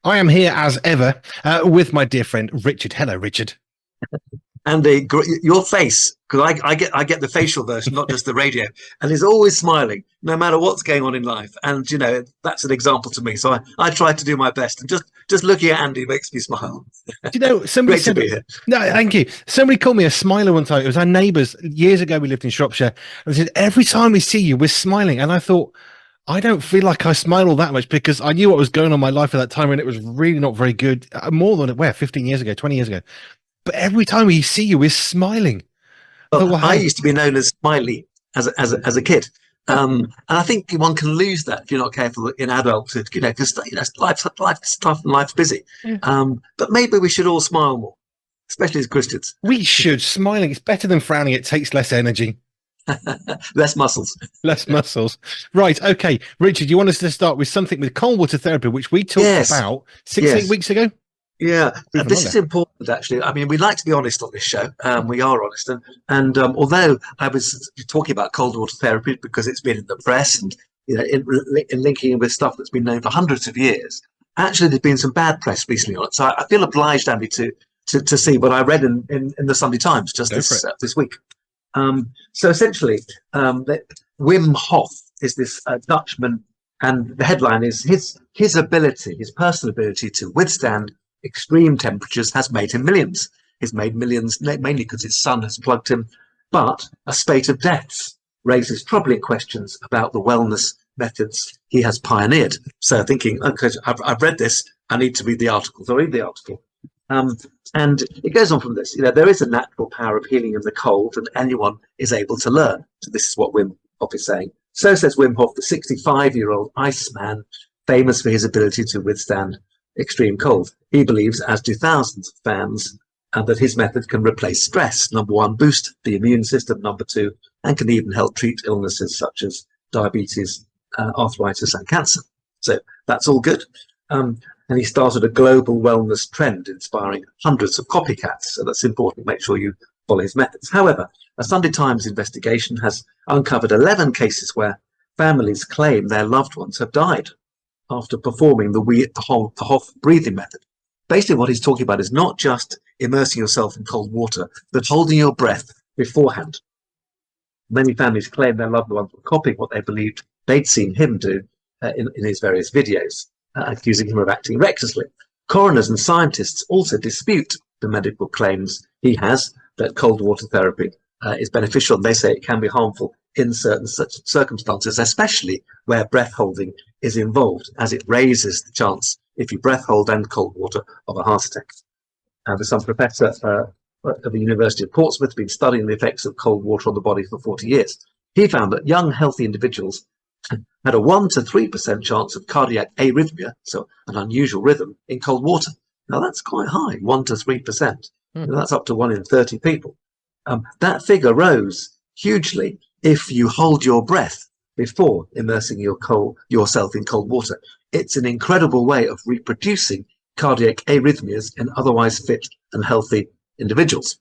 I am here as ever with my dear friend Richard. Hello, Richard. And your face, because I get the facial version, not just the radio, and he's always smiling no matter what's going on in life. And that's an example to me. So I try to do my best, and just looking at Andy makes me smile. Do you know, somebody Great to said, be here. no, thank you. Somebody called me a smiler one time. It was our neighbours years ago. We lived in Shropshire. And they said, every time we see you, we're smiling. And I thought, I don't feel like I smile all that much because I knew what was going on in my life at that time and it was really not very good. More than, 15 years ago, 20 years ago. But every time we see you, we're smiling. I thought, Well, well, I hey, used to be known as Smiley as a kid. And I think one can lose that if you're not careful in adulthood, because life's tough and life's busy. yeah, But maybe we should all smile more, especially as Christians. we should. Smiling, it's better than frowning. It takes less energy, Less muscles. less muscles. Right. Okay. Richard, you want us to start with something with cold water therapy, which we talked Yes, about 8 yes. weeks ago? Yeah, Even this longer. is important actually. I mean, we like to be honest on this show. We are honest, and although I was talking about cold water therapy because it's been in the press and in linking with stuff that's been known for hundreds of years, actually there's been some bad press recently on it. So I feel obliged, Andy, to see what I read in the Sunday Times just Go for it. this week. So essentially, that Wim Hof is this Dutchman, and the headline is his ability, his personal ability to withstand extreme temperatures has made him millions. He's made millions mainly because his son has plugged him, but a spate of deaths raises troubling questions about the wellness methods he has pioneered. So thinking, okay, I've read this, I need to read the article. So I read the article. And it goes on from this. There is a natural power of healing in the cold, and anyone is able to learn. So this is what Wim Hof is saying. So says Wim Hof, the 65-year-old Iceman, famous for his ability to withstand extreme cold. He believes, as do thousands of fans, that his method can replace stress. Number one, boost the immune system. Number two, and can even help treat illnesses such as diabetes, arthritis, and cancer. So that's all good. And he started a global wellness trend, inspiring hundreds of copycats. So that's important. Make sure you follow his methods. However, a Sunday Times investigation has uncovered 11 cases where families claim their loved ones have died after performing the Hof breathing method. Basically, what he's talking about is not just immersing yourself in cold water, but holding your breath beforehand. Many families claim their loved ones were copying what they believed they'd seen him do in his various videos, accusing him of acting recklessly. Coroners and scientists also dispute the medical claims he has that cold water therapy is beneficial. They say it can be harmful in certain such circumstances, especially where breath holding is involved, as it raises the chance, if you breath hold and cold water, of a heart attack. There's some professor at the University of Portsmouth been studying the effects of cold water on the body for 40 years. He found that young, healthy individuals had a 1 to 3% chance of cardiac arrhythmia, so an unusual rhythm, in cold water. Now that's quite high, 1 to 3%. That's up to 1 in 30 people. That figure rose hugely if you hold your breath before immersing yourself in cold water. It's an incredible way of reproducing cardiac arrhythmias in otherwise fit and healthy individuals.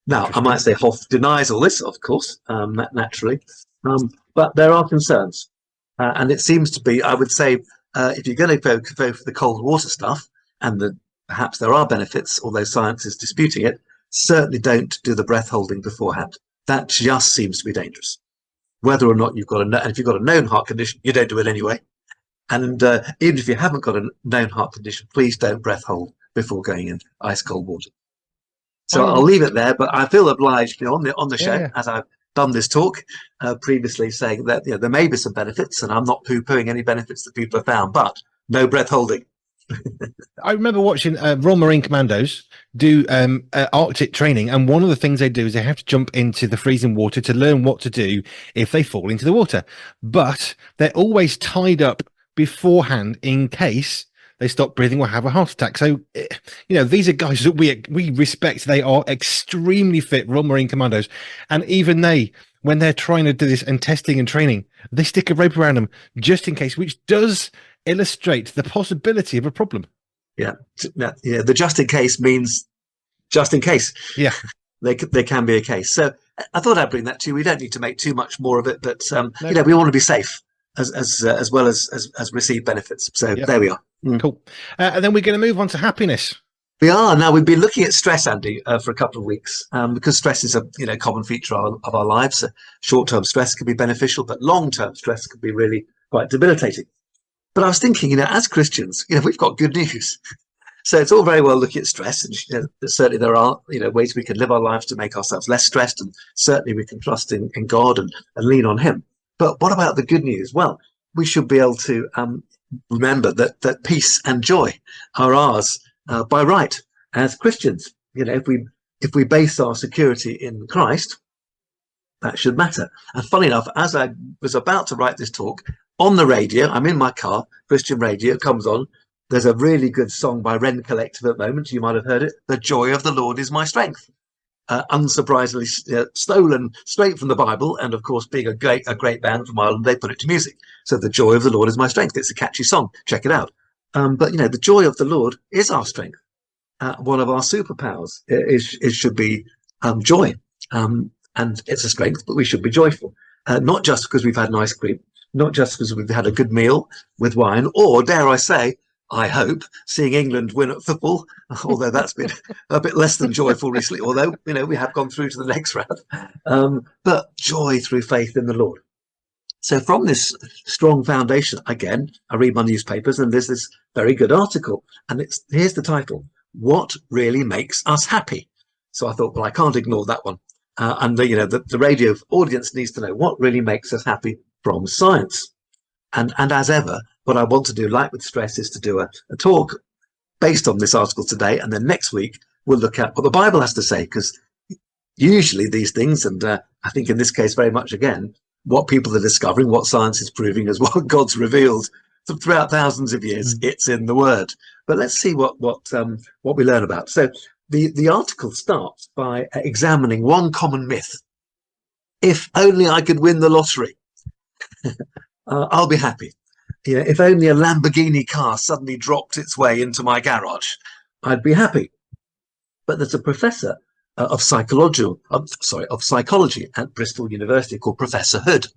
Now, I might say Hoff denies all this, of course, naturally, but there are concerns. And it seems to be, I would say, if you're going to go for the cold water stuff, and perhaps there are benefits, although science is disputing it, certainly don't do the breath holding beforehand. That just seems to be dangerous. Whether or not you've got and if you've got a known heart condition, you don't do it anyway. And even if you haven't got a known heart condition, please don't breath hold before going in ice cold water. So I'll leave it there, but I feel obliged on the show, as I've done this talk previously, saying that there may be some benefits, and I'm not poo-pooing any benefits that people have found, but no breath holding. I remember watching Royal Marine Commandos do Arctic training, and one of the things they do is they have to jump into the freezing water to learn what to do if they fall into the water. But they're always tied up beforehand in case they stop breathing or have a heart attack. So, these are guys that we respect. They are extremely fit, Royal Marine Commandos, and even they, when they're trying to do this and testing and training, they stick a rope around them just in case, which does illustrate the possibility of a problem. Yeah. The just in case means just in case. Yeah. There can be a case. So I thought I'd bring that to you. We don't need to make too much more of it, but No. we want to be safe. as well as receive benefits. So Yep. there we are. Cool. And then we're going to move on to happiness. We are now. We've been looking at stress, Andy, for a couple of weeks, because stress is a common feature of our lives. Short-term stress can be beneficial, but long-term stress can be really quite debilitating. But I was thinking, as Christians, we've got good news. So it's all very well looking at stress, and certainly there are ways we can live our lives to make ourselves less stressed, and certainly we can trust in God and lean on Him. But what about the good news? Well, we should be able to remember that peace and joy are ours by right as Christians. If we base our security in Christ, that should matter. And funny enough, as I was about to write this talk, on the radio, I'm in my car, Christian radio comes on. There's a really good song by Wren Collective at the moment. You might have heard it. The joy of the Lord is my strength. Unsurprisingly stolen straight from the Bible. And of course, being a great band from Ireland, they put it to music. So the joy of the Lord is my strength. It's a catchy song. Check it out. But the joy of the Lord is our strength. One of our superpowers should be joy. And it's a strength, but we should be joyful. Not just because we've had nice cream, not just because we've had a good meal with wine, or dare I say, I hope, seeing England win at football, although that's been a bit less than joyful recently, although, we have gone through to the next round. But joy through faith in the Lord. So from this strong foundation, again, I read my newspapers and there's this very good article, and here's the title: What Really Makes Us Happy? So I thought, well, I can't ignore that one. And the radio audience needs to know what really makes us happy from science. And as ever, what I want to do, like with stress, is to do a talk based on this article today. And then next week, we'll look at what the Bible has to say, because usually these things, and I think in this case very much again, what people are discovering, what science is proving is what God's revealed throughout thousands of years. It's in the Word. But let's see what we learn about. So the article starts by examining one common myth. If only I could win the lottery, I'll be happy. If only a Lamborghini car suddenly dropped its way into my garage, I'd be happy. But there's a professor of psychology at Bristol University called Professor Hood,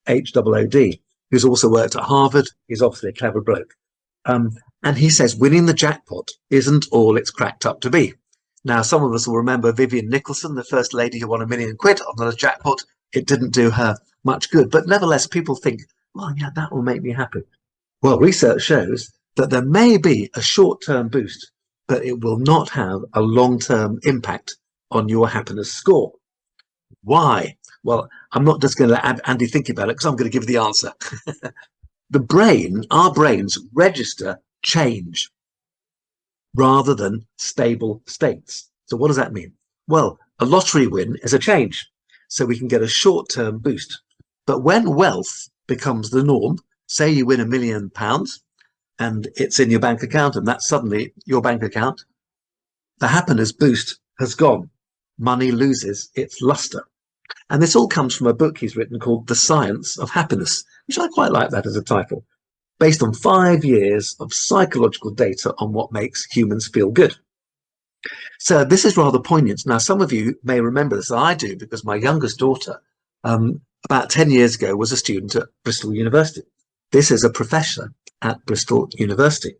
H-O-O-D, who's also worked at Harvard. He's obviously a clever bloke. And he says winning the jackpot isn't all it's cracked up to be. Now, some of us will remember Vivian Nicholson, the first lady who won £1 million on the jackpot. It didn't do her much good. But nevertheless, people think, well, yeah, that will make me happy. Well, research shows that there may be a short-term boost, but it will not have a long-term impact on your happiness score. Why? Well, I'm not just going to let Andy think about it, because I'm going to give the answer. Our brains register change rather than stable states. So what does that mean? Well, a lottery win is a change, so we can get a short-term boost. But when wealth becomes the norm, say you win £1 million and it's in your bank account, and that's suddenly your bank account, the happiness boost has gone. Money loses its luster. And this all comes from a book he's written called The Science of Happiness, which I quite like that as a title, based on 5 years of psychological data on what makes humans feel good. So this is rather poignant. Now, some of you may remember this. I do, because my youngest daughter, about 10 years ago, was a student at Bristol University. This is a professor at Bristol University.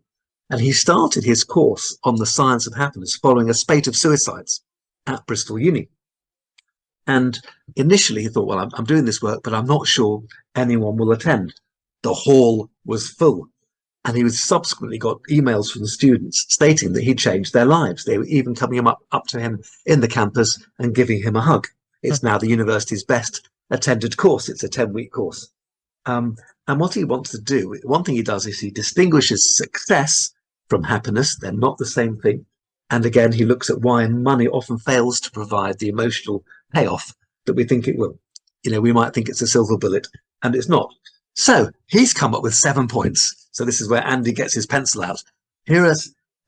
And he started his course on the science of happiness following a spate of suicides at Bristol Uni. And initially he thought, well, I'm doing this work, but I'm not sure anyone will attend. The hall was full. And he was subsequently got emails from the students stating that he changed their lives. They were even coming up to him in the campus and giving him a hug. It's now the university's best attended course. It's a 10-week course. And what he wants to do, one thing he does is he distinguishes success from happiness. They're not the same thing. And again, he looks at why money often fails to provide the emotional payoff that we think it will. We might think it's a silver bullet, and it's not. So he's come up with 7 points. So this is where Andy gets his pencil out. Here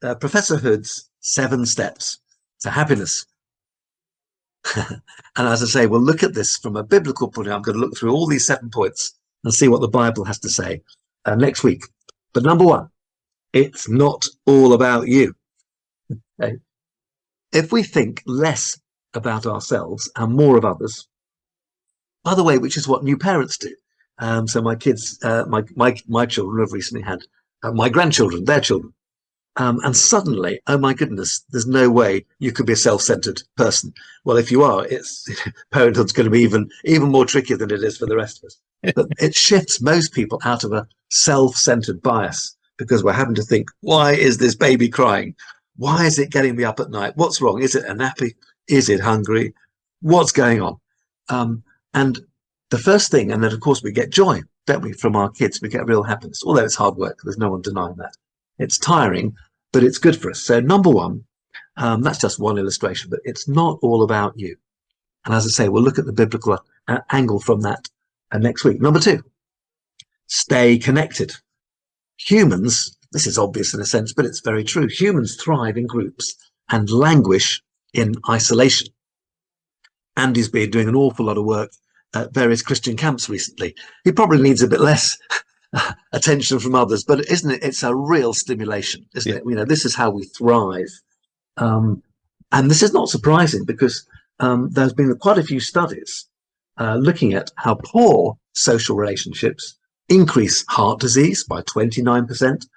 are Professor Hood's 7 steps to happiness. And as I say, we'll look at this from a biblical point of view. I'm going to look through all these 7 points and see what the Bible has to say next week. But number 1, it's not all about you. Okay. If we think less about ourselves and more of others, by the way, which is what new parents do. So my kids, my children have recently had my grandchildren, their children. And suddenly, oh my goodness, there's no way you could be a self-centered person. Well, if you are, it's parenthood's going to be even more tricky than it is for the rest of us. But it shifts most people out of a self-centered bias because we're having to think, why is this baby crying? Why is it getting me up at night? What's wrong? Is it a nappy? Is it hungry? What's going on? And the first thing, and then of course we get joy, don't we, from our kids? We get real happiness, although it's hard work. There's no one denying that. It's tiring, but it's good for us. So number one, that's just one illustration, but it's not all about you. And as I say, we'll look at the biblical angle from that next week. Number two, stay connected. Humans, this is obvious in a sense, but it's very true. Humans thrive in groups and languish in isolation. Andy's been doing an awful lot of work at various Christian camps recently. He probably needs a bit less attention from others, but isn't it? It's a real stimulation, isn't it? You know, this is how we thrive. And this is not surprising because there's been quite a few studies looking at how poor social relationships increase heart disease by 29%,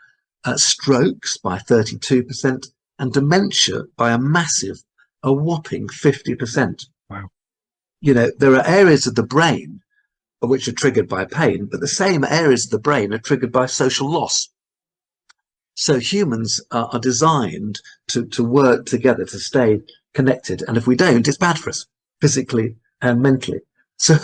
strokes by 32%, and dementia by a whopping 50%. Wow. You know, there are areas of the brain which are triggered by pain, but the same areas of the brain are triggered by social loss. So humans are designed to work together, to stay connected. And if we don't, it's bad for us, physically and mentally. So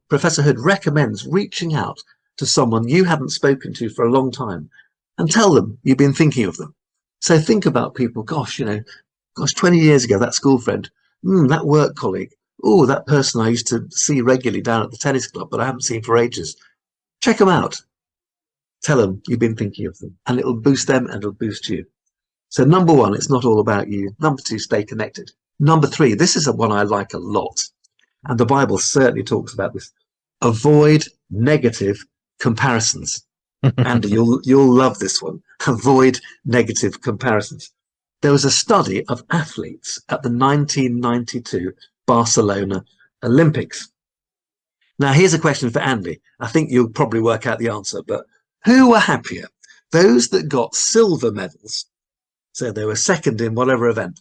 Professor Hood recommends reaching out to someone you haven't spoken to for a long time and tell them you've been thinking of them. So think about people, 20 years ago, that school friend, that work colleague, oh, that person I used to see regularly down at the tennis club, but I haven't seen for ages. Check them out. Tell them you've been thinking of them, and it'll boost them and it'll boost you. So number one, it's not all about you. Number two, stay connected. Number three, this is one I like a lot, and the Bible certainly talks about this. Avoid negative comparisons. Andy, you'll love this one. Avoid negative comparisons. There was a study of athletes at the 1992 Barcelona Olympics. Now, here's a question for Andy. I think you'll probably work out the answer, but who were happier? Those that got silver medals, so they were second in whatever event,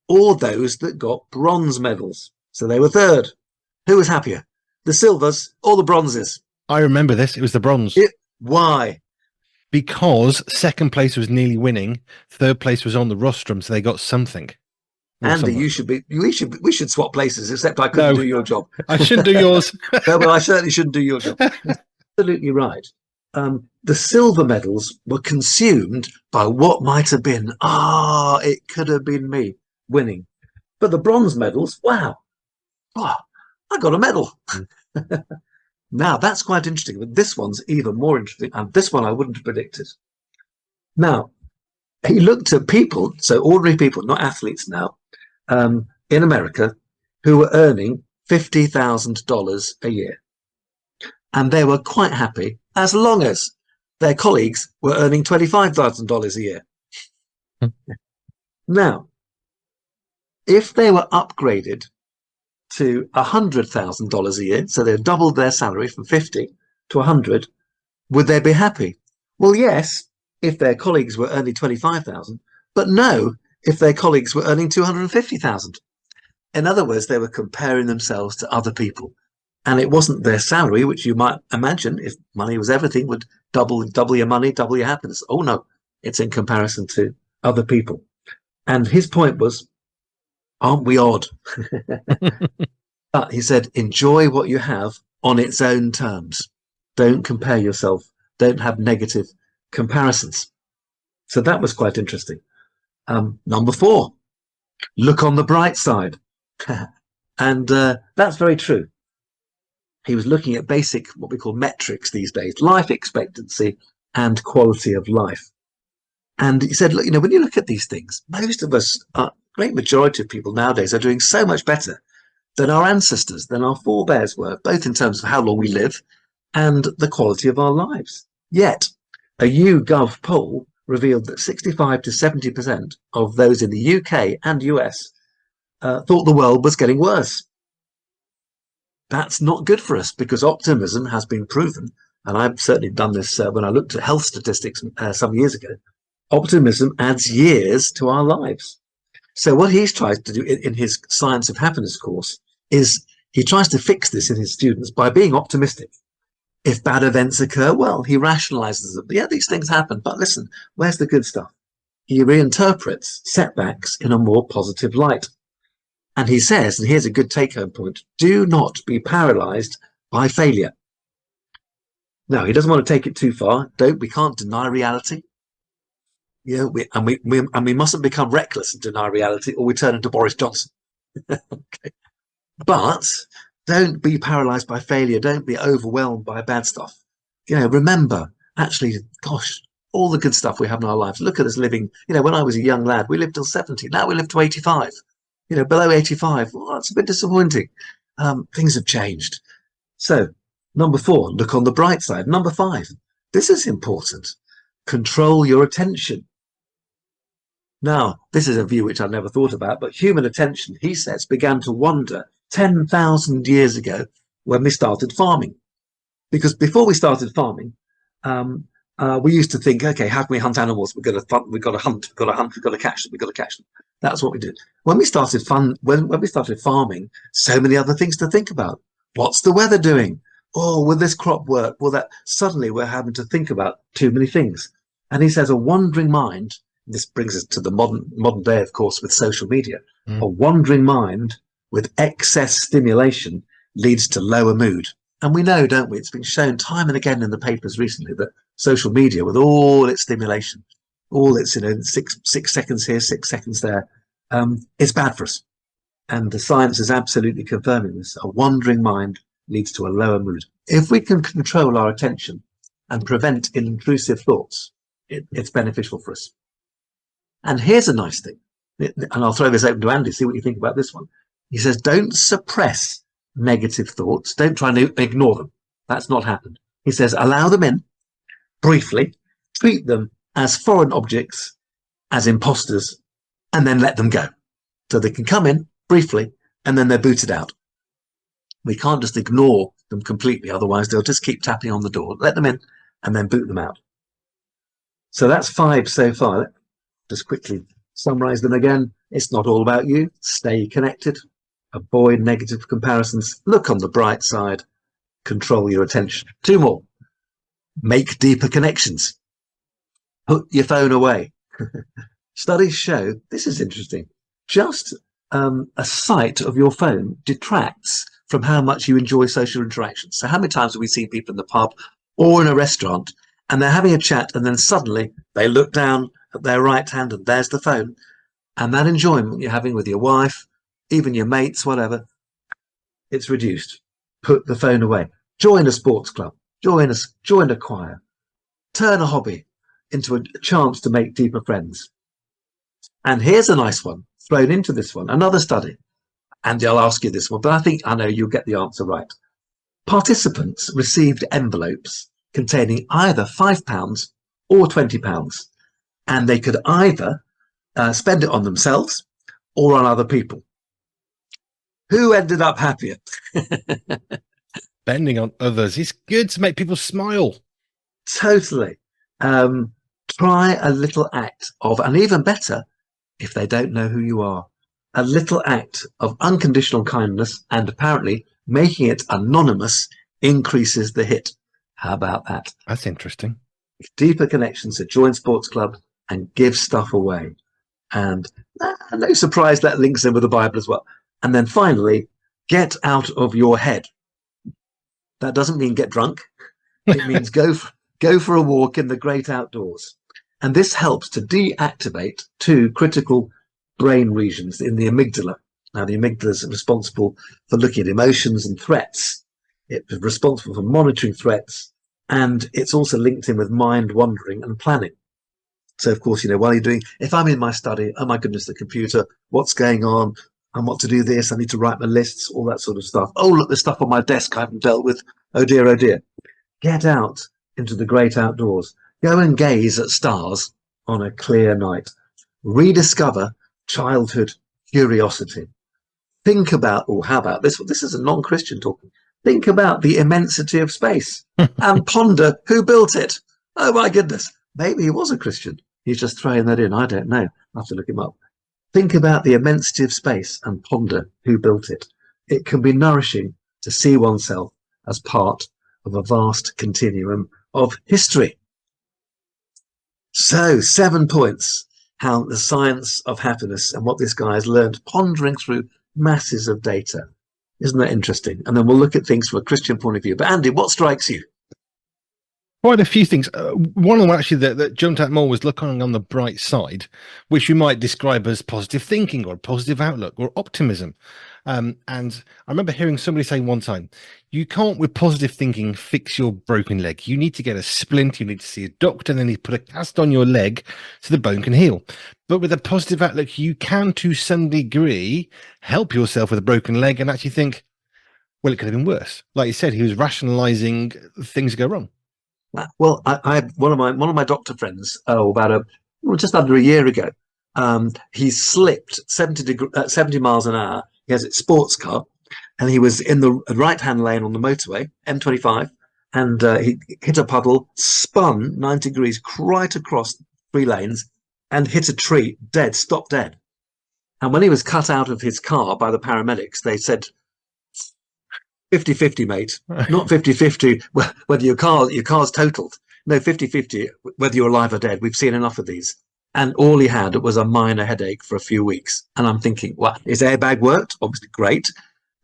or those that got bronze medals, so they were third? Who was happier? The silvers or the bronzes? I remember this. It was the bronze. Why? Because second place was nearly winning, third place was on the rostrum, so they got something. Andy, we should swap places, except I couldn't do your job. I shouldn't do yours. No, but I certainly shouldn't do your job. Absolutely right. The silver medals were consumed by what might have been, it could have been me winning. But the bronze medals, wow, I got a medal. Now, that's quite interesting, but this one's even more interesting, and this one I wouldn't have predicted. Now, he looked at people, so ordinary people, not athletes now, in America, who were earning $50,000 a year. And they were quite happy as long as their colleagues were earning $25,000 a year. Now, if they were upgraded to $100,000 a year, so they doubled their salary from 50 to 100, would they be happy? Well, yes, if their colleagues were earning 25,000, but no, if their colleagues were earning 250,000. In other words, they were comparing themselves to other people. And it wasn't their salary, which you might imagine, if money was everything, would double your money, double your happiness. Oh no, it's in comparison to other people. And his point was, aren't we odd? But he said, enjoy what you have on its own terms. Don't compare yourself. Don't have negative comparisons. So that was quite interesting. Number 4, look on the bright side. And that's very true. He was looking at basic, what we call metrics these days, life expectancy and quality of life. And he said, look, when you look at these things, most of us, great majority of people nowadays are doing so much better than our ancestors, than our forebears were, both in terms of how long we live and the quality of our lives. Yet, a YouGov poll revealed that 65 to 70% of those in the UK and US thought the world was getting worse. That's not good for us, because optimism has been proven and I've certainly done this when I looked at health statistics some years ago, optimism adds years to our lives. So what he's tried to do in his Science of Happiness course is he tries to fix this in his students by being optimistic. If bad events occur, well, he rationalizes them. Yeah, these things happen, but listen, where's the good stuff? He reinterprets setbacks in a more positive light. And he says, and here's a good take-home point, do not be paralyzed by failure. Now, he doesn't want to take it too far. We can't deny reality. Yeah, we mustn't become reckless and deny reality, or we turn into Boris Johnson. Okay. But don't be paralyzed by failure. Don't be overwhelmed by bad stuff. Remember, actually, gosh, all the good stuff we have in our lives. Look at us living. When I was a young lad, we lived till 70. Now we live to 85. Below 85. Well, that's a bit disappointing. Things have changed. So, number 4, look on the bright side. Number 5, this is important. Control your attention. Now, this is a view which I've never thought about, but human attention, he says, began to wander 10,000 years ago when we started farming. Because before we started farming, we used to think, okay, how can we hunt animals? We've got to hunt, we've got to catch them. That's what we did. When we started farming, so many other things to think about. What's the weather doing? Oh, will this crop work? Well, that suddenly we're having to think about too many things. And he says a wandering mind, this brings us to the modern day, of course, with social media. A wandering mind with excess stimulation leads to lower mood. And we know, don't we? It's been shown time and again in the papers recently that social media, with all its stimulation, all its 6 seconds here, 6 seconds there, is bad for us. And the science is absolutely confirming this. A wandering mind leads to a lower mood. If we can control our attention and prevent intrusive thoughts, it's beneficial for us. And here's a nice thing, and I'll throw this open to Andy, see what you think about this one. He says, don't suppress negative thoughts. Don't try to ignore them. That's not happened. He says, allow them in briefly, treat them as foreign objects, as imposters, and then let them go. So they can come in briefly, and then they're booted out. We can't just ignore them completely, otherwise they'll just keep tapping on the door. Let them in, and then boot them out. So that's 5 so far. Just quickly summarize them again. It's not all about you. Stay connected. Avoid negative comparisons. Look on the bright side. Control your attention. 2 more. Make deeper connections. Put your phone away. Studies show, this is interesting, just a sight of your phone detracts from how much you enjoy social interactions. So how many times have we seen people in the pub or in a restaurant and they're having a chat and then suddenly they look down at their right hand and there's the phone, and that enjoyment you're having with your wife, even your mates, whatever, it's reduced. Put the phone away. Join a sports club. Join a choir. Turn a hobby into a chance to make deeper friends. And here's a nice one thrown into this one, another study. Andy, I'll ask you this one, but I know you'll get the answer right. Participants received envelopes containing either £5 or £20, and they could either spend it on themselves or on other people. Who ended up happier? Spending on others is good to make people smile. Totally. Try a little act of, and even better, if they don't know who you are, a little act of unconditional kindness, and apparently making it anonymous increases the hit. How about that? That's interesting. Deeper connections, to join sports club and give stuff away. And no surprise, that links in with the Bible as well. And then finally, get out of your head. That doesn't mean get drunk. It means go for a walk in the great outdoors. And this helps to deactivate 2 critical brain regions in the amygdala. Now, the amygdala is responsible for looking at emotions and threats. It's responsible for monitoring threats, and it's also linked in with mind wandering and planning. So, of course, while you're doing, if I'm in my study, oh my goodness, the computer, what's going on? I want to do this. I need to write my lists, all that sort of stuff. Oh, look, there's stuff on my desk I haven't dealt with. Oh dear, oh dear. Get out into the great outdoors. Go and gaze at stars on a clear night. Rediscover childhood curiosity. Think about, how about this one? This is a non-Christian talking. Think about the immensity of space and ponder who built it. Oh my goodness. Maybe he was a Christian. He's just throwing that in. I don't know. I'll have to look him up. Think about the immensity of space and ponder who built it. It can be nourishing to see oneself as part of a vast continuum of history. So, 7 points. How the science of happiness and what this guy has learned pondering through masses of data. Isn't that interesting? And then we'll look at things from a Christian point of view. But Andy, what strikes you? Quite a few things. One of them actually that jumped out more was looking on the bright side, which we might describe as positive thinking or positive outlook or optimism. And I remember hearing somebody say one time, you can't, with positive thinking, fix your broken leg. You need to get a splint, you need to see a doctor, and then you put a cast on your leg so the bone can heal. But with a positive outlook, you can, to some degree, help yourself with a broken leg and actually think, well, it could have been worse. Like you said, he was rationalizing things go wrong. Well, I had one of my doctor friends, just under a year ago. He slipped 70 miles an hour. He has a sports car, and he was in the right-hand lane on the motorway, M25, and he hit a puddle, spun 90 degrees right across 3 lanes, and hit a tree, stopped dead. And when he was cut out of his car by the paramedics, they said, 50-50, mate, not 50-50 whether your car's totaled. No, 50-50 whether you're alive or dead. We've seen enough of these. And all he had was a minor headache for a few weeks. And I'm thinking, well, his airbag worked, obviously great,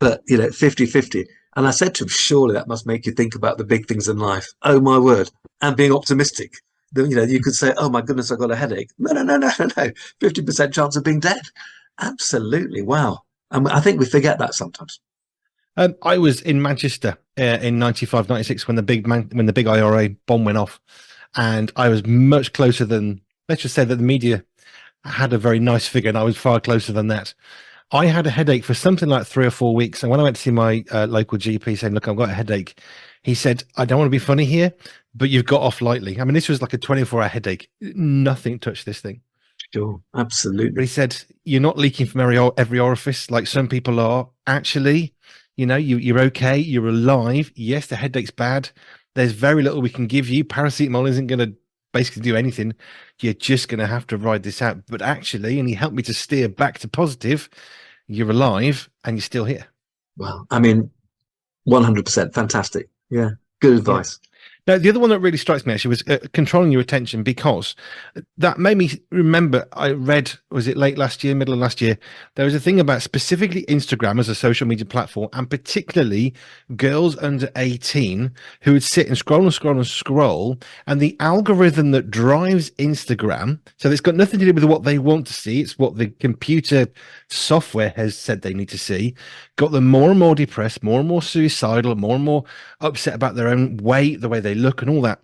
but 50-50. And I said to him, surely that must make you think about the big things in life. Oh my word. And being optimistic. You could say, oh my goodness, I got a headache. No. 50% chance of being dead. Absolutely. Wow. And I think we forget that sometimes. I was in Manchester in 95, 96 when the big IRA bomb went off, and I was much closer than, let's just say that the media had a very nice figure, and I was far closer than that. I had a headache for something like 3 or 4 weeks, and when I went to see my local GP saying, look, I've got a headache, he said, I don't want to be funny here, but you've got off lightly. I mean, this was like a 24-hour headache. Nothing touched this thing. Sure, absolutely. But he said, you're not leaking from every orifice like some people are. Actually, you're okay. You're alive. Yes, the headache's bad. There's very little we can give you. Paracetamol isn't going to basically do anything. You're just going to have to ride this out. But actually, and he helped me to steer back to positive, you're alive and you're still here. Well, I mean, 100% fantastic. Yeah, good advice. Yeah. Now, the other one that really strikes me actually was controlling your attention, because that made me remember, I read, was it late last year, middle of last year, there was a thing about specifically Instagram as a social media platform, and particularly girls under 18 who would sit and scroll and scroll and scroll, and the algorithm that drives Instagram, so it's got nothing to do with what they want to see, it's what the computer software has said they need to see, got them more and more depressed, more and more suicidal, more and more upset about their own weight, the way they look and all that.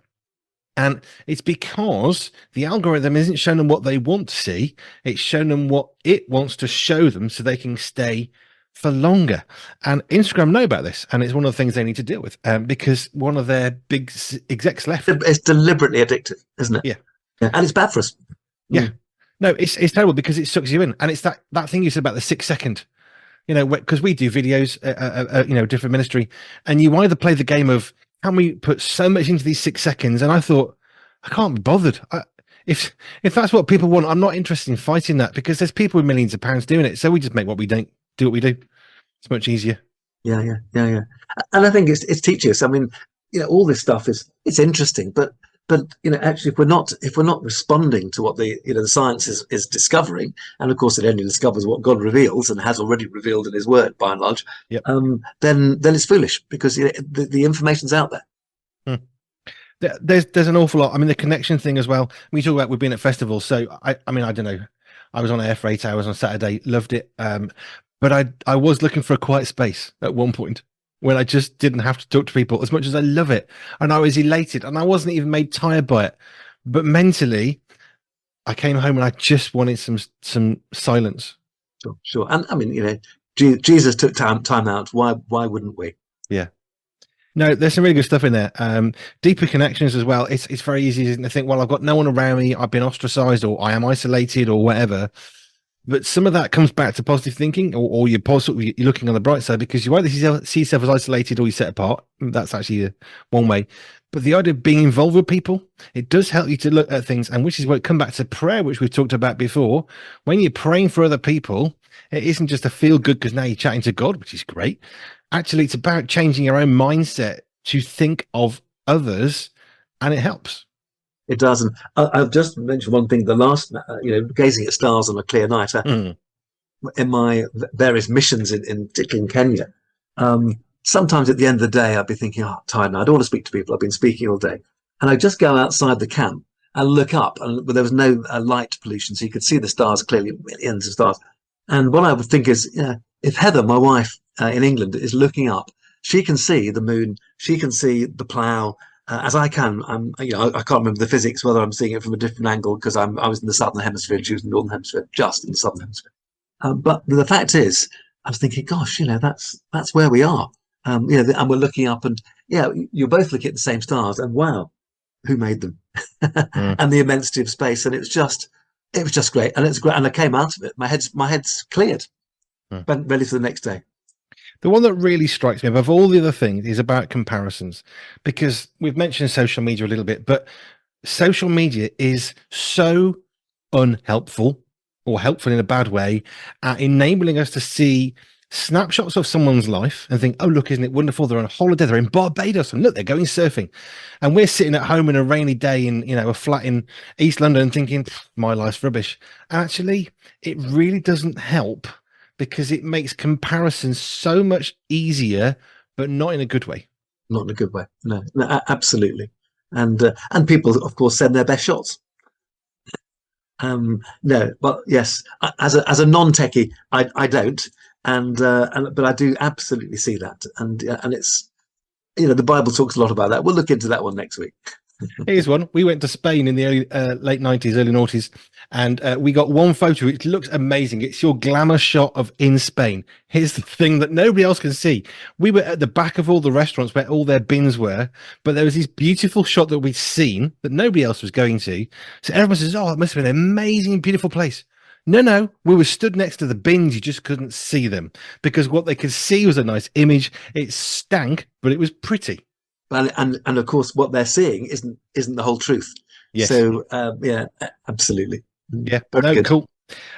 And it's because the algorithm isn't showing them what they want to see, it's showing them what it wants to show them so they can stay for longer. And Instagram know about this, and it's one of the things they need to deal with, because one of their big execs left. It's deliberately addictive, isn't it? Yeah. And it's bad for us. Yeah. No, it's terrible because it sucks you in. And it's that thing you said about the 6 second, because we do videos, different ministry, and you either play the game of, can we put so much into these 6 seconds? And I thought, I can't be bothered. If that's what people want, I'm not interested in fighting that, because there's people with millions of pounds doing it. So we just make what we don't do what we do. It's much easier. Yeah. And I think it's teachers. I mean, all this stuff it's interesting, but actually, if we're not responding to what the science is discovering, and of course it only discovers what God reveals and has already revealed in His Word by and large, yep. Then it's foolish, because the information's out there. There's an awful lot. I mean, the connection thing as well. We talk about we've been at festivals, so I mean, I don't know. I was on air for 8 hours on Saturday, loved it, but I was looking for a quiet space at one point, when I just didn't have to talk to people as much as I love it. And I was elated, and I wasn't even made tired by it. But mentally, I came home and I just wanted some silence. Sure. And I mean, Jesus took time out. Why wouldn't we? Yeah. No, there's some really good stuff in there. Deeper connections as well. It's very easy to think, well, I've got no one around me. I've been ostracized, or I am isolated, or whatever. But some of that comes back to positive thinking, or you're positive, you're looking on the bright side, because you either see yourself as isolated or you set apart. That's actually one way. But the idea of being involved with people, it does help you to look at things, and which is where it come back to prayer, which we've talked about before. When you're praying for other people, it isn't just a feel good because now you're chatting to God, which is great. Actually, it's about changing your own mindset to think of others, and it helps. It does. And I've just mentioned one thing. The last, gazing at stars on a clear night. In my various missions, particularly in Kenya, sometimes at the end of the day, I'd be thinking, "Oh, I'm tired now. I don't want to speak to people. I've been speaking all day," and I just go outside the camp and look up, and there was no light pollution, so you could see the stars clearly, millions of stars. And what I would think is, if Heather, my wife in England, is looking up, she can see the moon, she can see the plough. As I can, I can't remember the physics, whether I'm seeing it from a different angle because I was in the southern hemisphere and she was in the northern hemisphere, just in the southern hemisphere. But the fact is, I was thinking, gosh, that's where we are. And we're looking up, and you're both looking at the same stars, and wow, who made them? And the immensity of space, and it was just great, and it's great. And I came out of it, my head's cleared, ready for the next day. The one that really strikes me above all the other things is about comparisons, because we've mentioned social media a little bit, but social media is so unhelpful, or helpful in a bad way, at enabling us to see snapshots of someone's life and think, oh, look, isn't it wonderful? They're on holiday, they're in Barbados, and look, they're going surfing. And we're sitting at home in a rainy day in, a flat in East London thinking, my life's rubbish. And actually, it really doesn't help, because it makes comparisons so much easier, but not in a good way. Not in a good way. No, absolutely. And people, of course, send their best shots. No, but yes, as a non-techie, I don't, but I do absolutely see that, and it's, the Bible talks a lot about that. We'll look into that one next week. Here's one. We went to Spain in the late 90s, early noughties, and we got one photo. It looks amazing. It's your glamour shot of in Spain. Here's the thing that nobody else can see. We were at the back of all the restaurants where all their bins were, but there was this beautiful shot that we'd seen that nobody else was going to. So everyone says, oh, it must have been an amazing, beautiful place. No, we were stood next to the bins. You just couldn't see them, because what they could see was a nice image. It stank, but it was pretty. And of course, what they're seeing isn't the whole truth. Yes. So absolutely. Yeah. No, cool.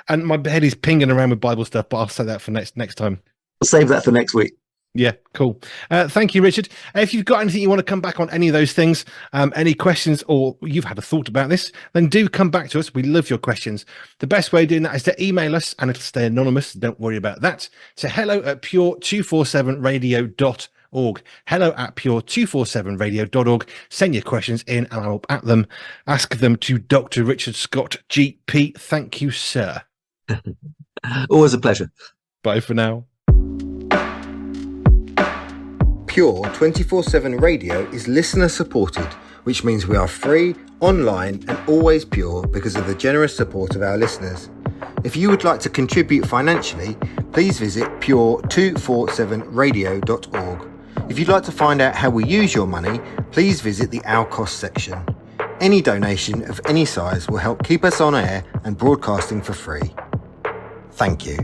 And my head is pinging around with Bible stuff, but I'll say that for next time. We'll save that for next week. Yeah, cool. Thank you, Richard. If you've got anything you want to come back on any of those things, any questions, or you've had a thought about this, then do come back to us. We love your questions. The best way of doing that is to email us, and it'll stay anonymous. Don't worry about that. To hello@pure247radio.org. hello@pure247radio.org. Send your questions in, and I'll at them. Ask them to Dr. Richard Scott, GP. Thank you, sir. Always a pleasure. Bye for now. Pure 24/7 Radio is listener supported, which means we are free, online and always pure because of the generous support of our listeners. If you would like to contribute financially, please visit pure247radio.org. If you'd like to find out how we use your money, please visit the Our Cost section. Any donation of any size will help keep us on air and broadcasting for free. Thank you.